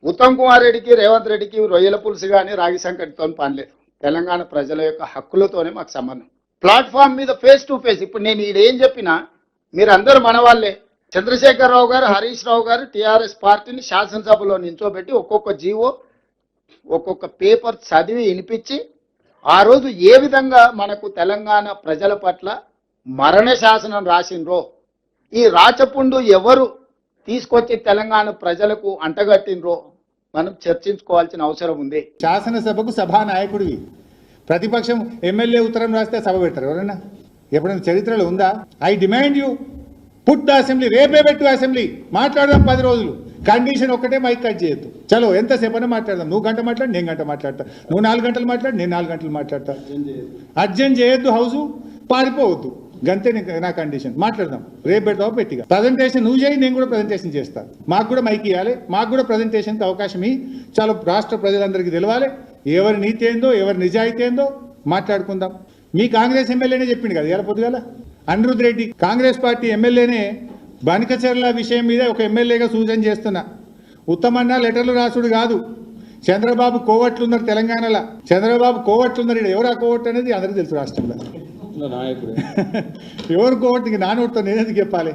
ఉత్తమ్ కుమార్ రెడ్డికి రేవంత్ రెడ్డికి రొయ్యల పులుసు కానీ రాగి సంకటితో పనిలేదు. తెలంగాణ ప్రజల యొక్క హక్కులతోనే మాకు సంబంధం. ప్లాట్ఫామ్ మీద ఫేస్ టు ఫేస్ ఇప్పుడు నేను ఈడేం చెప్పినా మీరు అందరూ మన వాళ్ళే. చంద్రశేఖరరావు గారు, హరీష్ రావు గారు టీఆర్ఎస్ పార్టీని శాసనసభలో నించోబెట్టి ఒక్కొక్క జీవో ఒక్కొక్క పేపర్ చదివి వినిపించి ఆ రోజు ఏ విధంగా మనకు తెలంగాణ ప్రజల పట్ల మరణ శాసనం రాసిండ్రో, ఈ రాచపుండు ఎవరు తీసుకొచ్చి తెలంగాణ ప్రజలకు అంటగట్టినరో మనం చర్చించుకోవాల్సిన అవసరం ఉంది. శాసనసభకు సభానాయకుడివి, ప్రతిపక్షం ఎమ్మెల్యే ఉత్తరం రాస్తే సభ పెడతారు ఎవరన్నా? ఎప్పుడైనా చరిత్రలో ఉందా? I demand you put the assembly, రేపే పెట్టు అసెంబ్లీ, మాట్లాడదాం 10 రోజులు. కండిషన్ ఒక్కటే, మైక్ కట్ చేయొద్దు. చలో ఎంతసేపు అయినా మాట్లాడదాం. నువ్వు గంట మాట్లాడు, నేను గంట మాట్లాడతా. నువ్వు 4 గంటలు మాట్లాడు, నేను 4 గంటలు మాట్లాడతా. అర్జెంట్ చేయొద్దు, హౌసు పారిపోవద్దు, గంతే నా కండిషన్. మాట్లాడదాం, రేపు పెడతావు పెట్టిగా. ప్రజెంటేషన్ నువ్వు చేయి, నేను కూడా ప్రజెంటేషన్ చేస్తాను. మాకు కూడా మైక్ ఇవ్వాలి, మాకు కూడా ప్రజెంటేషన్కి అవకాశం ఇవ్వి. చాలా రాష్ట్ర ప్రజలందరికీ తెలవాలి ఎవరి నీతి ఏందో, ఎవరి నిజాయితీ ఏందో మాట్లాడుకుందాం. మీ కాంగ్రెస్ ఎమ్మెల్యేనే చెప్పిండు కదా ఇలా పొద్దుగాల, అనిరుద్ రెడ్డి కాంగ్రెస్ పార్టీ ఎమ్మెల్యేనే బనకచర్ల విషయం మీద ఒక ఎమ్మెల్యేగా సూచన చేస్తున్నా. ఉత్తమన్న లెటర్లు రాసుడు కాదు, చంద్రబాబు కోవట్లున్నారు తెలంగాణలో. చంద్రబాబు కోవట్లున్నారు. ఎవరు ఆ కోవట్ అనేది అందరికీ తెలుసు రాష్ట్రంలో. ఎవరు కోవట్ నానోటితో నేనెందుకు చెప్పాలి?